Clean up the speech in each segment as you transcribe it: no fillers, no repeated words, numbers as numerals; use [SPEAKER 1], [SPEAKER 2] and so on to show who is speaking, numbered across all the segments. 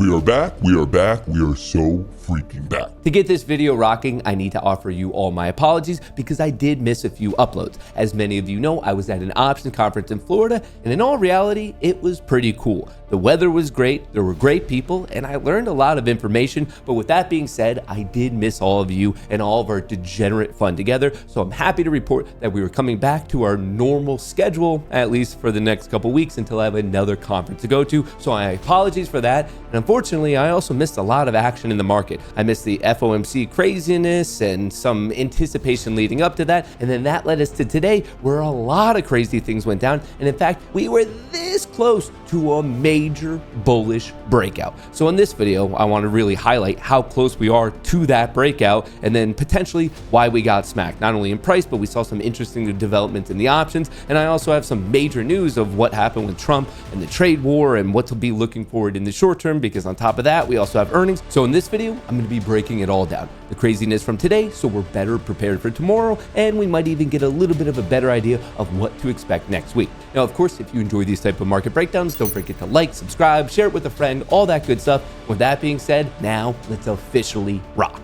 [SPEAKER 1] We are back. We are back. We are so freaking back.
[SPEAKER 2] To get this video rocking, I need to offer you all my apologies because I did miss a few uploads. As many of you know, I was at an options conference in Florida, and in all reality, it was pretty cool. The weather was great, there were great people, and I learned a lot of information. But with that being said, I did miss all of you and all of our degenerate fun together. So I'm happy to report that we were coming back to our normal schedule, at least for the next couple weeks until I have another conference to go to. So my apologies for that. And unfortunately, I also missed a lot of action in the market. I missed the FOMC craziness and some anticipation leading up to that. And then that led us to today, where a lot of crazy things went down. And in fact, we were this close to a major bullish breakout. So in this video, I want to really highlight how close we are to that breakout and then potentially why we got smacked, not only in price, but we saw some interesting developments in the options. And I also have some major news of what happened with Trump and the trade war and what to be looking forward in the short term, because on top of that, we also have earnings. So in this video, I'm going to be breaking it all down. The craziness from today, so we're better prepared for tomorrow, and we might even get a little bit of a better idea of what to expect next week. Now, of course, if you enjoy these type of market breakdowns, don't forget to like, subscribe, share it with a friend, all that good stuff. With that being said, now let's officially rock.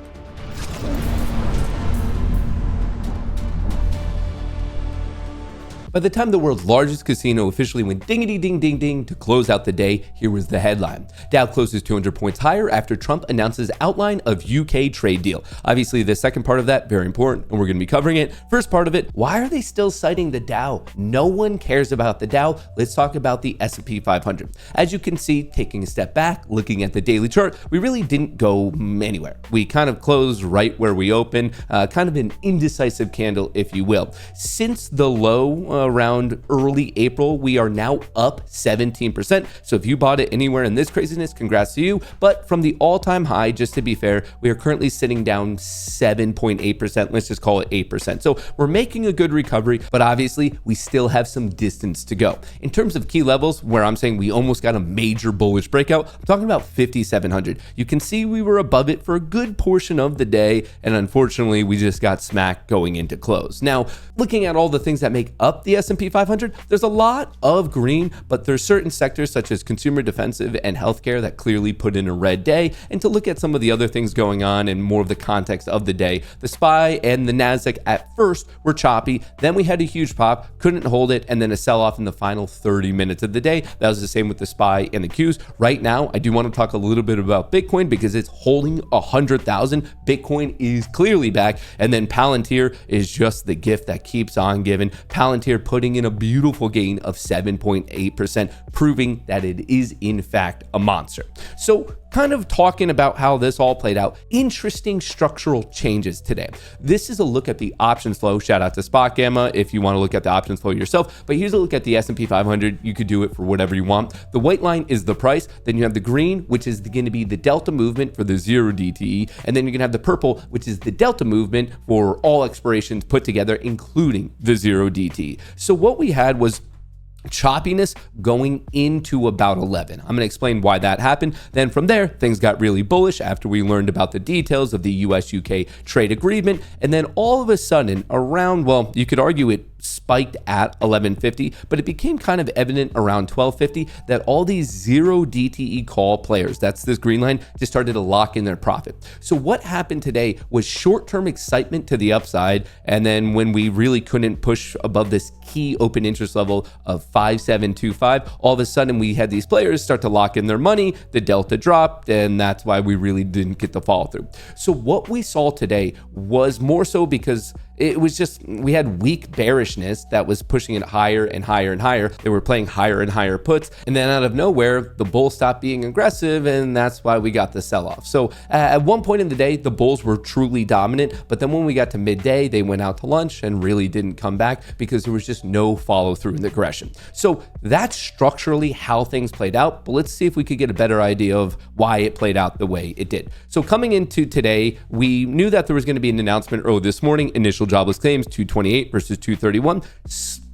[SPEAKER 2] By the time the world's largest casino officially went dingity ding ding ding to close out the day, here was the headline. Dow closes 200 points higher after Trump announces outline of UK trade deal. Obviously, the second part of that, very important, and we're going to be covering it. First part of it, why are they still citing the Dow? No one cares about the Dow. Let's talk about the S&P 500. As you can see, taking a step back, looking at the daily chart, we really didn't go anywhere. We kind of closed right where we opened, kind of an indecisive candle, if you will. Since the low around early April, we are now up 17%. So if you bought it anywhere in this craziness, congrats to you. But from the all-time high, just to be fair, we are currently sitting down 7.8%. Let's just call it 8%. So we're making a good recovery, but obviously we still have some distance to go. In terms of key levels, where I'm saying we almost got a major bullish breakout, I'm talking about 5,700. You can see we were above it for a good portion of the day, and unfortunately, we just got smacked going into close. Now, looking at all the things that make up the S&P 500, there's a lot of green, but there's certain sectors such as consumer defensive and healthcare that clearly put in a red day. And to look at some of the other things going on and more of the context of the day, the SPY and the NASDAQ at first were choppy. Then we had a huge pop, couldn't hold it, and then a sell-off in the final 30 minutes of the day. That was the same with the SPY and the Qs. Right now, I do want to talk a little bit about Bitcoin because it's holding 100,000. Bitcoin is clearly back. And then Palantir is just the gift that keeps on giving. Palantir putting in a beautiful gain of 7.8%, proving that it is in fact a monster. So kind of talking about how this all played out, interesting structural changes today. This is a look at the options flow. Shout out to Spot Gamma if you want to look at the options flow yourself, but here's a look at the S&P 500. You could do it for whatever you want. The white line is the price. Then you have the green, which is going to be the delta movement for the 0 DTE. And then you're going to have the purple, which is the delta movement for all expirations put together, including the 0 DTE. So what we had was choppiness going into about 11. I'm going to explain why that happened. Then from there, things got really bullish after we learned about the details of the US-UK trade agreement. And then all of a sudden around, well, you could argue it spiked at 1150, but it became kind of evident around 1250 that all these 0 DTE call players, that's this green line, just started to lock in their profit. So what happened today was short-term excitement to the upside, and then when we really couldn't push above this key open interest level of 5725, all of a sudden we had these players start to lock in their money, the delta dropped, and that's why we really didn't get the follow through. So what we saw today was more so because it was just, we had weak bearishness that was pushing it higher and higher and higher. They were playing higher and higher puts. And then out of nowhere, the bulls stopped being aggressive, and that's why we got the sell-off. So at one point in the day, the bulls were truly dominant. But then when we got to midday, they went out to lunch and really didn't come back because there was just no follow through in the aggression. So that's structurally how things played out. But let's see if we could get a better idea of why it played out the way it did. So coming into today, we knew that there was going to be an announcement early this morning. Initial jobless claims, 228 versus 231.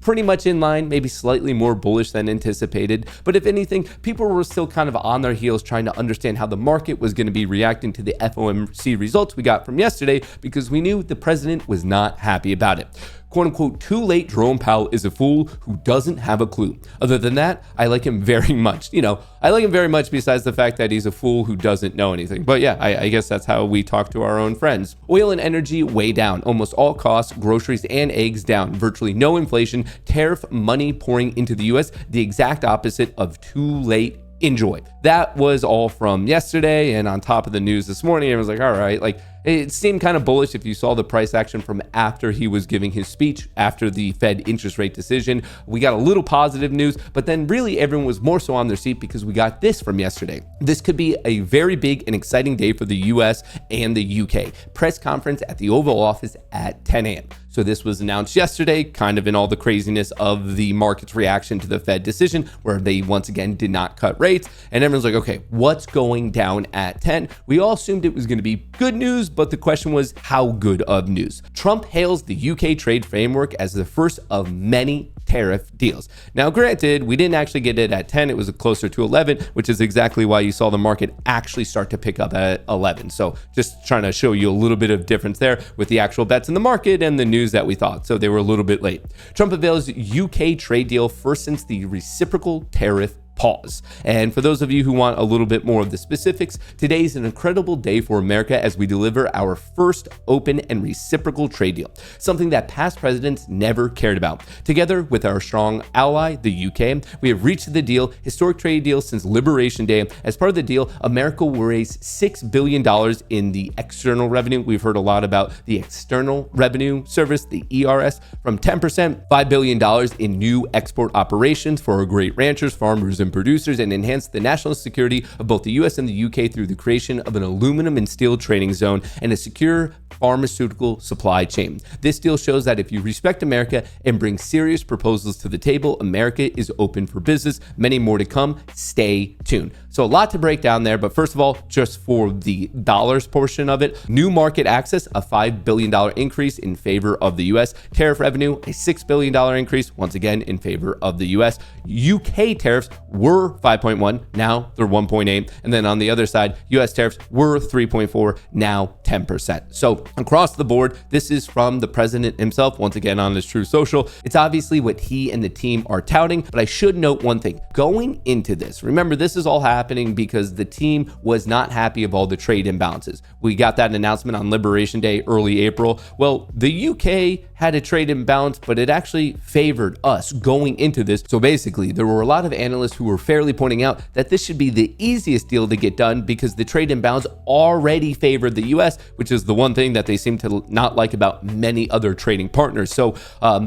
[SPEAKER 2] Pretty much in line, maybe slightly more bullish than anticipated. But if anything, people were still kind of on their heels trying to understand how the market was going to be reacting to the FOMC results we got from yesterday because we knew the president was not happy about it. quote unquote, too late Jerome Powell is a fool who doesn't have a clue. Other than that, I like him very much. I like him very much besides the fact that he's a fool who doesn't know anything. But yeah, I guess that's how we talk to our own friends. Oil and energy way down. Almost all costs, groceries and eggs down. Virtually no inflation. Tariff money pouring into the US. The exact opposite of too late. Enjoy. That was all from yesterday, and on top of the news this morning, I was like, all right, it seemed kind of bullish if you saw the price action from after he was giving his speech after the Fed interest rate decision. We got a little positive news, but then really everyone was more so on their seat because we got this from yesterday. This could be a very big and exciting day for the US and the UK. Press conference at the Oval Office at 10 a.m. So this was announced yesterday, kind of in all the craziness of the market's reaction to the Fed decision, where they once again did not cut rates. And everyone's like, okay, what's going down at 10? We all assumed it was going to be good news, but the question was how good of news. Trump hails the UK trade framework as the first of many tariff deals. Now, granted, we didn't actually get it at 10. It was closer to 11, which is exactly why you saw the market actually start to pick up at 11. So just trying to show you a little bit of difference there with the actual bets in the market and the news that we thought. So they were a little bit late. Trump avails UK trade deal first since the reciprocal tariff pause. And for those of you who want a little bit more of the specifics, today's an incredible day for America as we deliver our first open and reciprocal trade deal, something that past presidents never cared about. Together with our strong ally, the UK, we have reached the deal, historic trade deal since Liberation Day. As part of the deal, America will raise $6 billion in the external revenue. We've heard a lot about the external revenue service, the ERS, from 10%, $5 billion in new export operations for our great ranchers, farmers, and producers, and enhance the national security of both the US and the UK through the creation of an aluminum and steel trading zone and a secure pharmaceutical supply chain. This deal shows that if you respect America and bring serious proposals to the table, America is open for business. Many more to come. Stay tuned. So a lot to break down there, but first of all, just for the dollars portion of it, new market access, a $5 billion increase in favor of the US. Tariff revenue, a $6 billion increase, once again in favor of the US. UK tariffs were 5.1, now they're 1.8. And then on the other side, US tariffs were 3.4, now 10%. So across the board, this is from the president himself, once again on his Truth Social. It's obviously what he and the team are touting, but I should note one thing. Going into this, remember, this is all happening because the team was not happy of all the trade imbalances. We got that announcement on Liberation Day, early April. Well, the UK had a trade imbalance, but it actually favored us going into this. So basically, there were a lot of analysts who were fairly pointing out that this should be the easiest deal to get done because the trade imbalance already favored the US, which is the one thing that they seem to not like about many other trading partners. So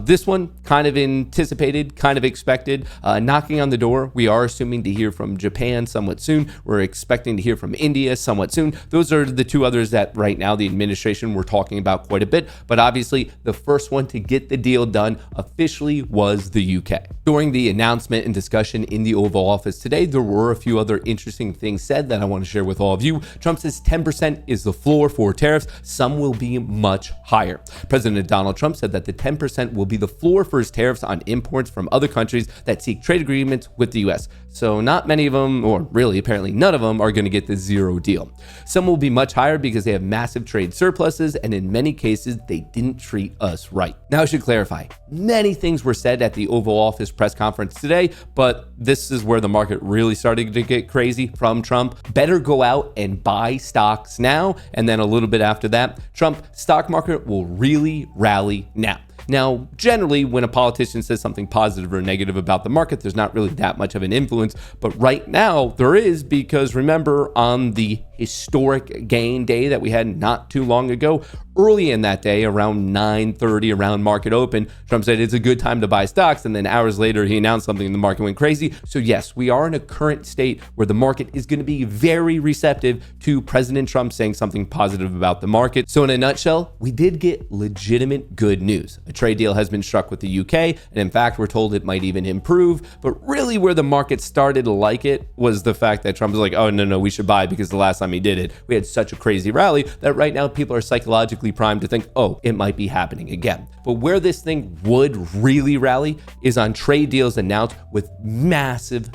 [SPEAKER 2] this one kind of anticipated, kind of expected, knocking on the door. We are assuming to hear from Japan somewhat soon. We're expecting to hear from India somewhat soon. Those are the two others that right now the administration we're talking about quite a bit, but obviously the first one to get the deal done officially was the UK. During the announcement and discussion in the Oval Office today, there were a few other interesting things said that I want to share with all of you. Trump says 10% is the floor for tariffs. Some will be much higher. President Donald Trump said that the 10% will be the floor for his tariffs on imports from other countries that seek trade agreements with the US. So not many of them, or really apparently none of them, are going to get the zero deal. Some will be much higher because they have massive trade surpluses, and in many cases, they didn't treat us right. Now I should clarify, many things were said at the Oval Office press conference today, but this is where the market really started to get crazy from Trump. Better go out and buy stocks now, and then a little bit after that, Trump stock market will really rally now. Now, generally, when a politician says something positive or negative about the market, there's not really that much of an influence. But right now, there is, because remember, on the historic gain day that we had not too long ago, early in that day, around 9:30, around market open, Trump said it's a good time to buy stocks. And then hours later, he announced something and the market went crazy. So yes, we are in a current state where the market is going to be very receptive to President Trump saying something positive about the market. So in a nutshell, we did get legitimate good news. A trade deal has been struck with the UK, and in fact, we're told it might even improve. But really where the market started to like it was the fact that Trump was like, oh, no, we should buy, because the last time he did it, we had such a crazy rally that right now people are psychologically primed to think, oh, it might be happening again. But where this thing would really rally is on trade deals announced with massive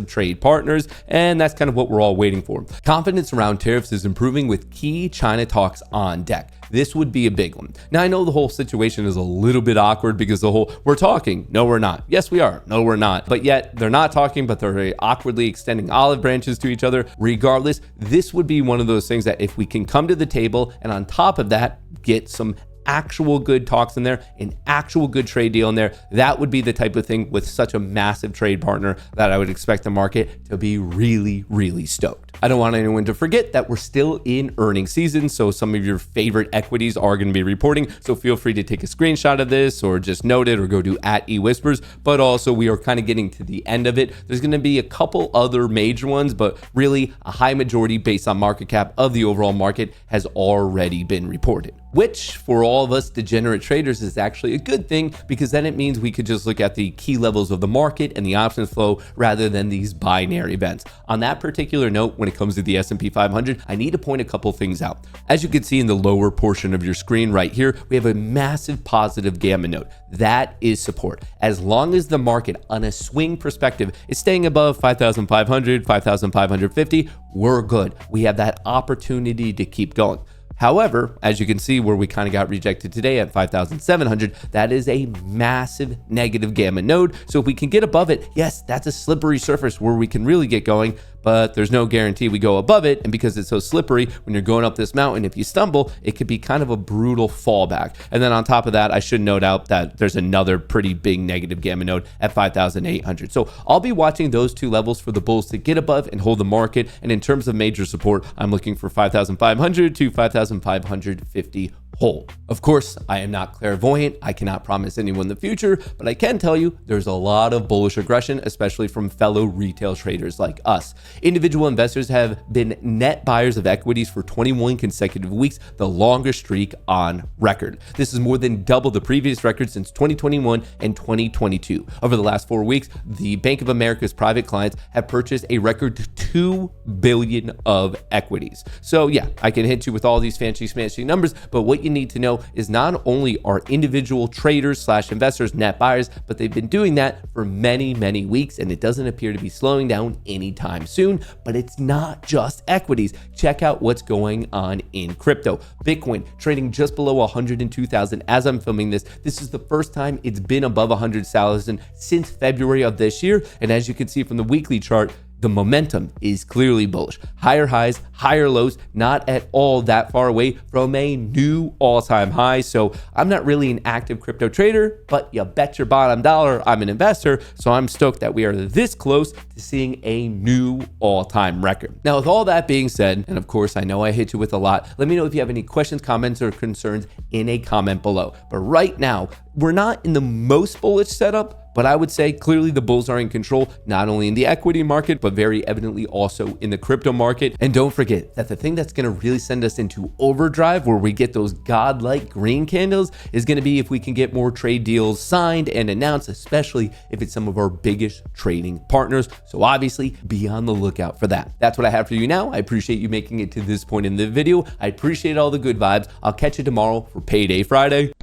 [SPEAKER 2] trade partners, and that's kind of what we're all waiting for. Confidence around tariffs is improving with key China talks on deck. this would be a big one. Now, I know the whole situation is a little bit awkward because the whole, we're talking, no, we're not. Yes, we are. No, we're not. But yet they're not talking, but they're very awkwardly extending olive branches to each other. Regardless, this would be one of those things that if we can come to the table and on top of that, get some actual good talks in there, an actual good trade deal in there, that would be the type of thing with such a massive trade partner that I would expect the market to be really, really stoked. I don't want anyone to forget that we're still in earnings season, so some of your favorite equities are going to be reporting, so feel free to take a screenshot of this or just note it or go to @eWhispers, but also we are kind of getting to the end of it. There's going to be a couple other major ones, but really a high majority based on market cap of the overall market has already been reported, which for all of us degenerate traders is actually a good thing because then it means we could just look at the key levels of the market and the options flow rather than these binary events. On that particular note, when it comes to the S&P 500, I need to point a couple things out. As you can see in the lower portion of your screen right here, we have a massive positive gamma node. That is support. As long as the market on a swing perspective is staying above 5,500, 5,550, we're good. We have that opportunity to keep going. However, as you can see where we kind of got rejected today at 5,700, that is a massive negative gamma node. So if we can get above it, yes, that's a slippery surface where we can really get going, but there's no guarantee we go above it. And because it's so slippery, when you're going up this mountain, if you stumble, it could be kind of a brutal fallback. And then on top of that, I should note out that there's another pretty big negative gamma node at 5,800. So I'll be watching those two levels for the bulls to get above and hold the market. And in terms of major support, I'm looking for 5,500 to 5,550 hold. Of course, I am not clairvoyant. I cannot promise anyone the future, but I can tell you there's a lot of bullish aggression, especially from fellow retail traders like us. Individual investors have been net buyers of equities for 21 consecutive weeks, the longest streak on record. This is more than double the previous record since 2021 and 2022. Over the last 4 weeks, the Bank of America's private clients have purchased a record $2 billion of equities. So yeah, I can hit you with all these fancy smashy numbers, but what you need to know is not only are individual traders / investors net buyers, but they've been doing that for many, many weeks, and it doesn't appear to be slowing down anytime soon. But it's not just equities. Check out what's going on in crypto. Bitcoin trading just below 102,000 as I'm filming this. This is the first time it's been above 100,000 since February of this year. And as you can see from the weekly chart, the momentum is clearly bullish. Higher highs, higher lows, not at all that far away from a new all-time high. So I'm not really an active crypto trader, but you bet your bottom dollar I'm an investor. So I'm stoked that we are this close to seeing a new all-time record. Now, with all that being said, and of course, I know I hit you with a lot, let me know if you have any questions, comments, or concerns in a comment below. But right now, we're not in the most bullish setup, but I would say clearly the bulls are in control, not only in the equity market, but very evidently also in the crypto market. And don't forget that the thing that's going to really send us into overdrive, where we get those godlike green candles, is going to be if we can get more trade deals signed and announced, especially if it's some of our biggest trading partners. So obviously be on the lookout for that. That's what I have for you now. I appreciate you making it to this point in the video. I appreciate all the good vibes. I'll catch you tomorrow for Payday Friday.